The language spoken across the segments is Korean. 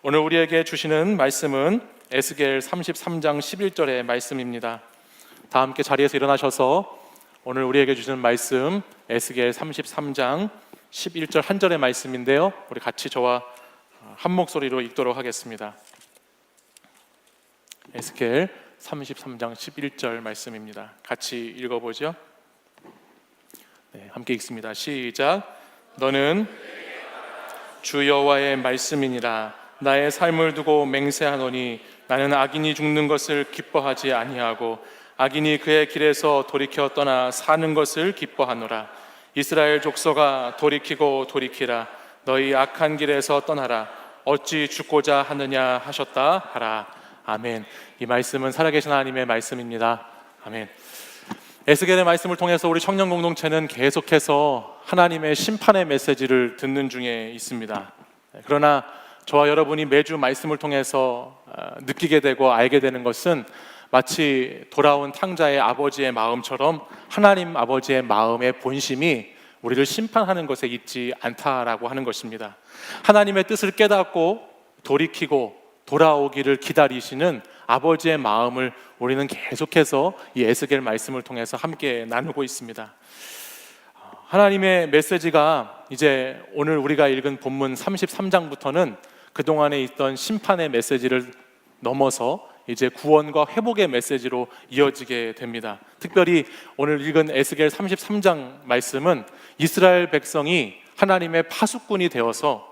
오늘 우리에게 주시는 말씀은 에스겔 33장 11절의 말씀입니다. 다 함께 자리에서 일어나셔서 오늘 우리에게 주시는 말씀 에스겔 33장 11절 한 절의 말씀인데요, 우리 같이 저와 한 목소리로 읽도록 하겠습니다. 에스겔 33장 11절 말씀입니다. 같이 읽어보죠. 함께 읽습니다. 시작. 너는 주 여호와의 말씀이니라. 나의 삶을 두고 맹세하노니 나는 악인이 죽는 것을 기뻐하지 아니하고 악인이 그의 길에서 돌이켜 떠나 사는 것을 기뻐하노라. 이스라엘 족속아, 돌이키고 돌이키라. 너희 악한 길에서 떠나라. 어찌 죽고자 하느냐 하셨다 하라. 아멘. 이 말씀은 살아계신 하나님의 말씀입니다. 아멘. 에스겔의 말씀을 통해서 우리 청년 공동체는 계속해서 하나님의 심판의 메시지를 듣는 중에 있습니다. 그러나 저와 여러분이 매주 말씀을 통해서 느끼게 되고 알게 되는 것은 마치 돌아온 탕자의 아버지의 마음처럼 하나님 아버지의 마음의 본심이 우리를 심판하는 것에 있지 않다라고 하는 것입니다. 하나님의 뜻을 깨닫고 돌이키고 돌아오기를 기다리시는 아버지의 마음을 우리는 계속해서 이 에스겔 말씀을 통해서 함께 나누고 있습니다. 하나님의 메시지가 이제 오늘 우리가 읽은 본문 33장부터는 그동안에 있던 심판의 메시지를 넘어서 이제 구원과 회복의 메시지로 이어지게 됩니다. 특별히 오늘 읽은 에스겔 33장 말씀은 이스라엘 백성이 하나님의 파수꾼이 되어서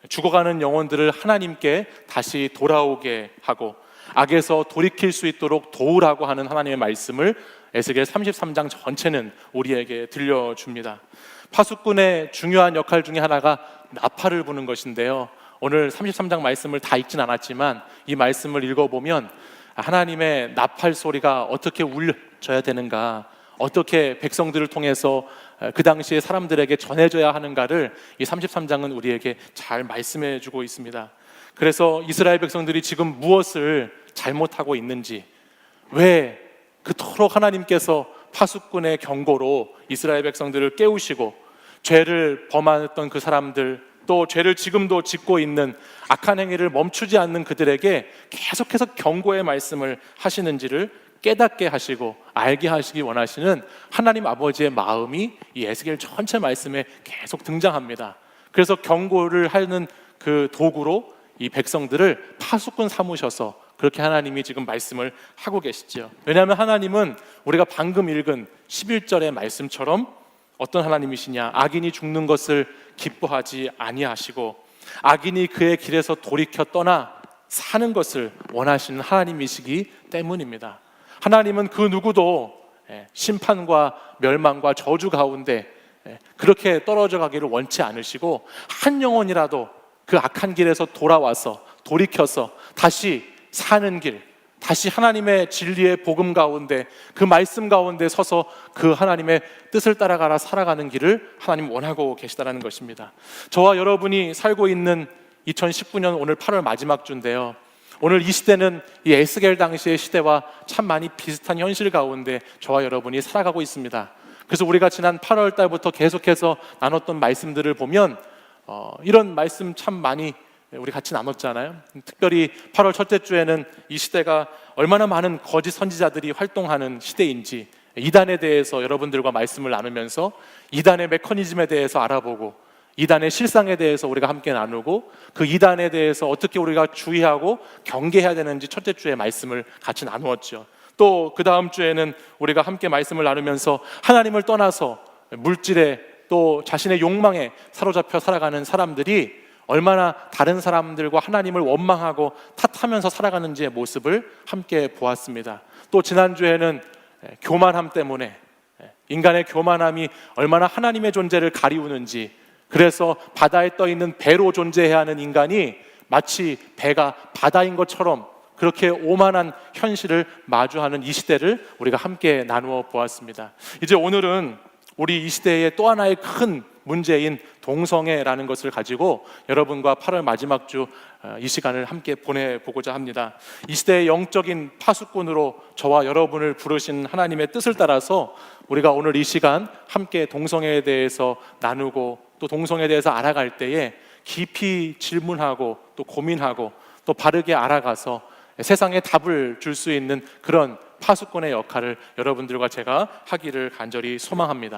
죽어가는 영혼들을 하나님께 다시 돌아오게 하고 악에서 돌이킬 수 있도록 도우라고 하는 하나님의 말씀을 에스겔 33장 전체는 우리에게 들려줍니다. 파수꾼의 중요한 역할 중에 하나가 나팔을 부는 것인데요, 오늘 33장 말씀을 다 읽진 않았지만 이 말씀을 읽어보면 하나님의 나팔 소리가 어떻게 울려져야 되는가, 어떻게 백성들을 통해서 그 당시에 사람들에게 전해져야 하는가를 이 33장은 우리에게 잘 말씀해 주고 있습니다. 그래서 이스라엘 백성들이 지금 무엇을 잘못하고 있는지, 왜 그토록 하나님께서 파수꾼의 경고로 이스라엘 백성들을 깨우시고 죄를 범했던 그 사람들, 또 죄를 지금도 짓고 있는 악한 행위를 멈추지 않는 그들에게 계속해서 경고의 말씀을 하시는지를 깨닫게 하시고 알게 하시기 원하시는 하나님 아버지의 마음이 이 에스겔 전체 말씀에 계속 등장합니다. 그래서 경고를 하는 그 도구로 이 백성들을 파수꾼 삼으셔서 그렇게 하나님이 지금 말씀을 하고 계시죠. 왜냐하면 하나님은 우리가 방금 읽은 11절의 말씀처럼 어떤 하나님이시냐, 악인이 죽는 것을 기뻐하지 아니하시고 악인이 그의 길에서 돌이켜 떠나 사는 것을 원하시는 하나님이시기 때문입니다. 하나님은 그 누구도 심판과 멸망과 저주 가운데 그렇게 떨어져 가기를 원치 않으시고 한 영혼이라도 그 악한 길에서 돌아와서 돌이켜서 다시 사는 길, 다시 하나님의 진리의 복음 가운데 그 말씀 가운데 서서 그 하나님의 뜻을 따라가라 살아가는 길을 하나님 원하고 계시다는 것입니다. 저와 여러분이 살고 있는 2019년 오늘 8월 마지막 주인데요, 오늘 이 시대는 이 에스겔 당시의 시대와 참 많이 비슷한 현실 가운데 저와 여러분이 살아가고 있습니다. 그래서 우리가 지난 8월 달부터 계속해서 나눴던 말씀들을 보면 이런 말씀 참 많이 우리 같이 나눴잖아요. 특별히 8월 첫째 주에는 이 시대가 얼마나 많은 거짓 선지자들이 활동하는 시대인지 이단에 대해서 여러분들과 말씀을 나누면서 이단의 메커니즘에 대해서 알아보고 이단의 실상에 대해서 우리가 함께 나누고 그 이단에 대해서 어떻게 우리가 주의하고 경계해야 되는지 첫째 주에 말씀을 같이 나누었죠. 또 그 다음 주에는 우리가 함께 말씀을 나누면서 하나님을 떠나서 물질에 또 자신의 욕망에 사로잡혀 살아가는 사람들이 얼마나 다른 사람들과 하나님을 원망하고 탓하면서 살아가는지의 모습을 함께 보았습니다. 또 지난주에는 교만함 때문에 인간의 교만함이 얼마나 하나님의 존재를 가리우는지, 그래서 바다에 떠있는 배로 존재해야 하는 인간이 마치 배가 바다인 것처럼 그렇게 오만한 현실을 마주하는 이 시대를 우리가 함께 나누어 보았습니다. 이제 오늘은 우리 이 시대의 또 하나의 큰 문제인 동성애라는 것을 가지고 여러분과 8월 마지막 주 이 시간을 함께 보내보고자 합니다. 이 시대의 영적인 파수꾼으로 저와 여러분을 부르신 하나님의 뜻을 따라서 우리가 오늘 이 시간 함께 동성애에 대해서 나누고 또 동성애에 대해서 알아갈 때에 깊이 질문하고 또 고민하고 또 바르게 알아가서 세상에 답을 줄 수 있는 그런 파수꾼의 역할을 여러분들과 제가 하기를 간절히 소망합니다.